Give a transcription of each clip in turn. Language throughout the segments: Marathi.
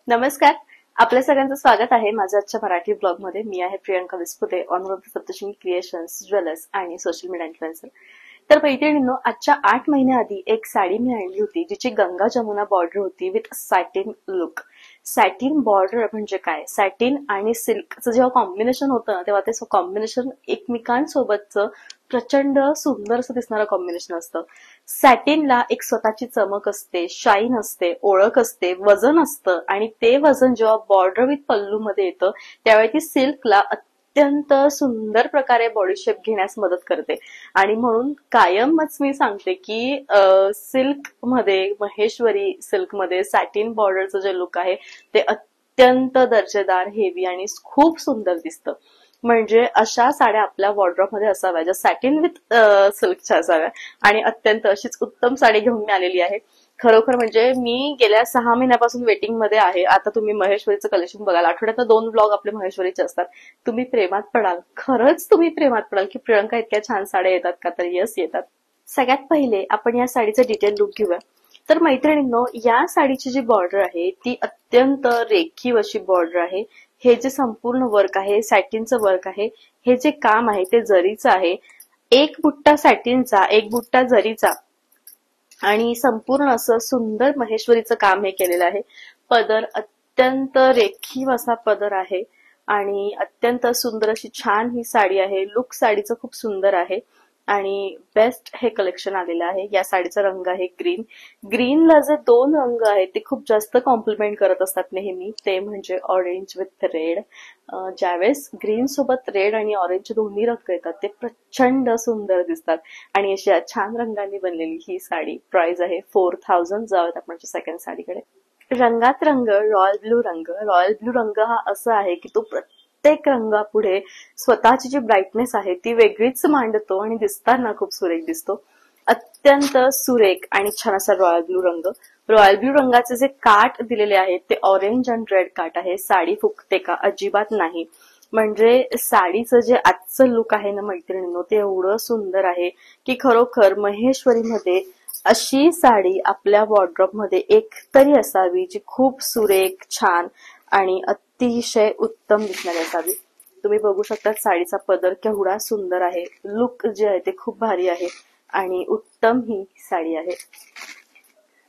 नमस्कार. आपल्या सगळ्यांचं स्वागत आहे माझ्या आजच्या मराठी ब्लॉग मध्ये. मी आहे Priyanka Vispute, owner of Saptashrungi creations, jewellers आणि सोशल मीडिया इन्फ्लुएन्सर. तर मैत्रिणींनो, आजच्या 8 महिन्याआधी एक साडी मी आणली होती जिची गंगा जमुना बॉर्डर होती with satin look. Satin border म्हणजे काय? सॅटिन आणि सिल्कचं जेव्हा कॉम्बिनेशन होतं ना, तेव्हा ते कॉम्बिनेशन एकमेकांसोबतचं प्रचंड सुंदर असं दिसणारं कॉम्बिनेशन असतं. सॅटिनला एक स्वतःची चमक असते, शाईन असते, ओळख असते, वजन असतं आणि ते वजन जेव्हा बॉर्डर विथ पल्लू मध्ये येतं त्यावेळी ती सिल्कला अत्यंत सुंदर प्रकारे बॉडी शेप घेण्यास मदत करते. आणि म्हणून कायमच मी सांगते की सिल्क मध्ये, महेश्वरी सिल्क मध्ये सॅटिन बॉर्डरचं जे लुक आहे ते अत्यंत दर्जेदार, हेवी आणि खूप सुंदर दिसतं. म्हणजे अशा साड्या आपल्या वॉर्डरोब मध्ये असाव्या ज्या सॅटिन विथ सिल्कच्या असाव्या. आणि अत्यंत अशीच उत्तम साडी घेऊन मी आलेली आहे. खरोखर म्हणजे मी गेल्या 6 महिन्यापासून वेटिंग मध्ये आहे. आता तुम्ही महेश्वरीचं कलेक्शन बघाल. आठवड्यात 2 ब्लॉग आपले महेश्वरीचे असतात. तुम्ही प्रेमात पडाल, खरंच तुम्ही प्रेमात पडाल की प्रियंका इतक्या छान साड्या येतात का? तर यस, येतात. सगळ्यात पहिले आपण या साडीचं डिटेल लुक घेऊया. तर मैत्रिणींनो, या साडीची जी बॉर्डर आहे ती अत्यंत रेखीव अशी बॉर्डर आहे. हे जे संपूर्ण वर्क आहे, सॅटिनचं वर्क आहे, हे जे काम आहे ते जरीचं आहे. एक बुट्टा सॅटिनचा, एक बुट्टा जरीचा आणि संपूर्ण असं सुंदर महेश्वरीचं काम हे केलेलं आहे. पदर अत्यंत रेखीव असा पदर आहे आणि अत्यंत सुंदर अशी छान ही साडी आहे. लुक साडीचं खूप सुंदर आहे आणि बेस्ट हे कलेक्शन आलेलं आहे. या साडीचा रंग आहे ग्रीन. ग्रीनला जे 2 रंग आहेत ते खूप जास्त कॉम्प्लिमेंट करत असतात नेहमी, ते म्हणजे ऑरेंज विथ रेड. ज्यावेळेस ग्रीन सोबत रेड आणि ऑरेंज दोन्ही रंग येतात ते प्रचंड सुंदर दिसतात. आणि अशा छान रंगांनी बनलेली ही साडी. प्राइस आहे 4000. जाऊयात आपण सेकंड साडीकडे. रंगात रंग रॉयल ब्लू रंग. रॉयल ब्लू रंग हा असा आहे की तो प्रत्येक रंगापुढे स्वतःची जी ब्राईटनेस आहे ती वेगळीच मांडतो आणि दिसताना खूप सुरेख दिसतो. अत्यंत सुरेख आणि छान असा रॉयल ब्लू रंग. रॉयल ब्लू रंगाचे जे काठ दिलेले आहेत ते ऑरेंज आणि रेड काठ आहे. साडी फुगते का? अजिबात नाही. म्हणजे साडीचं जे आजचं लुक आहे ना मैत्रिणींनो, ते एवढं सुंदर आहे की खरोखर महेश्वरीमध्ये अशी साडी आपल्या वॉर्डरोब मध्ये एक तरी असावी जी खूप सुरेख, छान आणि अतिशय उत्तम दिसणारी असावी. तुम्ही बघू शकता साडीचा पदर केवढा सुंदर आहे. लुक जे आहे ते खूप भारी आहे आणि उत्तम ही साडी आहे.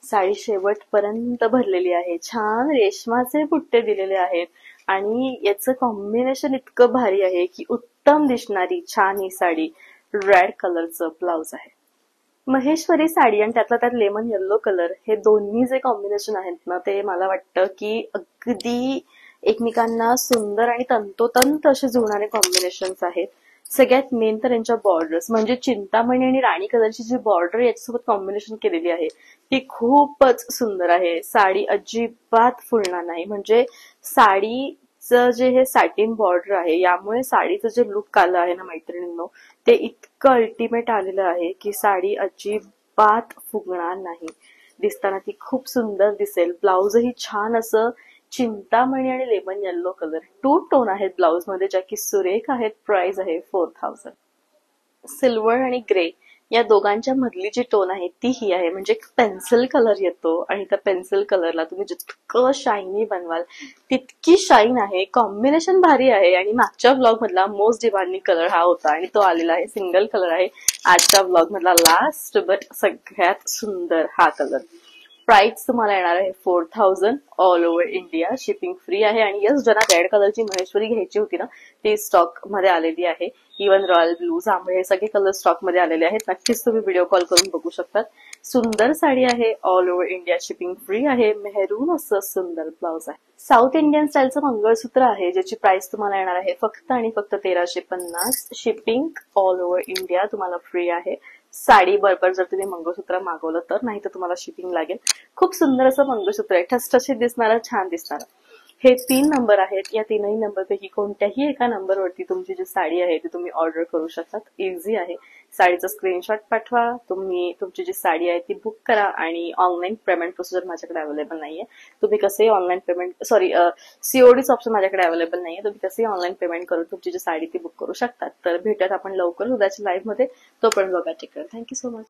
साडी शेवटपर्यंत भरलेली आहे. छान रेशमाचे बुट्टे दिलेले आहेत आणि याचं कॉम्बिनेशन इतकं भारी आहे की उत्तम दिसणारी छान ही साडी. रेड कलरचं ब्लाउज आहे. महेश्वरी साडी आणि त्यातला त्यात लेमन येल्लो कलर, हे दोन्ही जे कॉम्बिनेशन आहेत ना ते मला वाटतं की अगदी एकमेकांना सुंदर आणि तंतोतंत असे जुळणारे कॉम्बिनेशन्स आहेत. सगळ्यात मेन तर यांच्या बॉर्डर्स, म्हणजे चिंतामणी आणि राणी कलरची जी बॉर्डर याच्यासोबत कॉम्बिनेशन केलेली आहे ती खूपच सुंदर आहे. साडी अजिबात फुलणार नाही. म्हणजे साडीचं जे हे सॅटिन बॉर्डर आहे यामुळे साडीचं जे लुक आलं आहे ना मैत्रिणींनो, ते इतकं अल्टिमेट आलेलं आहे की साडी अजिबात फुगणार नाही. दिसताना ती खूप सुंदर दिसेल. ब्लाउजही छान असं चिंतामणी आणि लेमन येल्लो कलर 2 टोन आहेत ब्लाउज मध्ये, ज्या की सुरेख आहेत. प्राइस आहे 4000. सिल्वर आणि ग्रे या दोघांच्या मधली जी टोन आहे ती ही आहे. म्हणजे पेन्सिल कलर येतो आणि त्या पेन्सिल कलरला तुम्ही जितकं शायनी बनवाल तितकी शाईन आहे. कॉम्बिनेशन भारी आहे. आणि मागच्या ब्लॉग मधला मोस्ट डिमांडिंग कलर हा होता आणि तो आलेला आहे. सिंगल कलर आहे. आजच्या ब्लॉग मधला लास्ट बट सगळ्यात सुंदर हा कलर. प्राइस तुम्हाला येणार आहे 4000. All over India shipping free आहे. आणि यस, ज्यांना रेड कलरची महेश्वरी घ्यायची होती ना ती स्टॉक मध्ये आलेली आहे. इवन रॉयल ब्लू, जांभळे हे सगळे कलर स्टॉक मध्ये आलेले आहेत. नक्कीच तुम्ही व्हिडिओ कॉल करून बघू शकतात. सुंदर साडी आहे. All over India shipping free आहे. मेहरून असं सुंदर ब्लाउज आहे. साऊथ इंडियन स्टाईलचं मंगळसूत्र आहे ज्याची प्राइस तुम्हाला येणार आहे फक्त आणि फक्त 1350. शिपिंग ऑल ओव्हर इंडिया तुम्हाला फ्री आहे. साडी बरोबर जर तुम्ही मंगळसूत्र मागवलं तर, नाही तर तुम्हाला शिपिंग लागेल. खूप सुंदर असं मंगळसूत्र आहे. ठसठशीत दिसणारं, छान दिसणारं. हे 3 नंबर आहेत. या 3ही नंबरपैकी कोणत्याही एका नंबरवरती तुमची जी साडी आहे ती तुम्ही ऑर्डर करू शकतात. इझी आहे. साडीचा स्क्रीनशॉट पाठवा, तुम्ही तुमची जी साडी आहे ती बुक करा आणि ऑनलाईन पेमेंट प्रोसिजर माझ्याकडे अवेलेबल नाहीये. तुम्ही कसेही ऑनलाईन पेमेंट, सीओडीचं ऑप्शन माझ्याकडे अवेलेबल नाहीये. तुम्ही कसेही ऑनलाईन पेमेंट करून तुमची जी साडी ती बुक करू शकतात. तर भेटूयात आपण लवकर उद्याच्या लाईव्ह मध्ये. तोपर्यंत बघा. Take care. Thank you so much.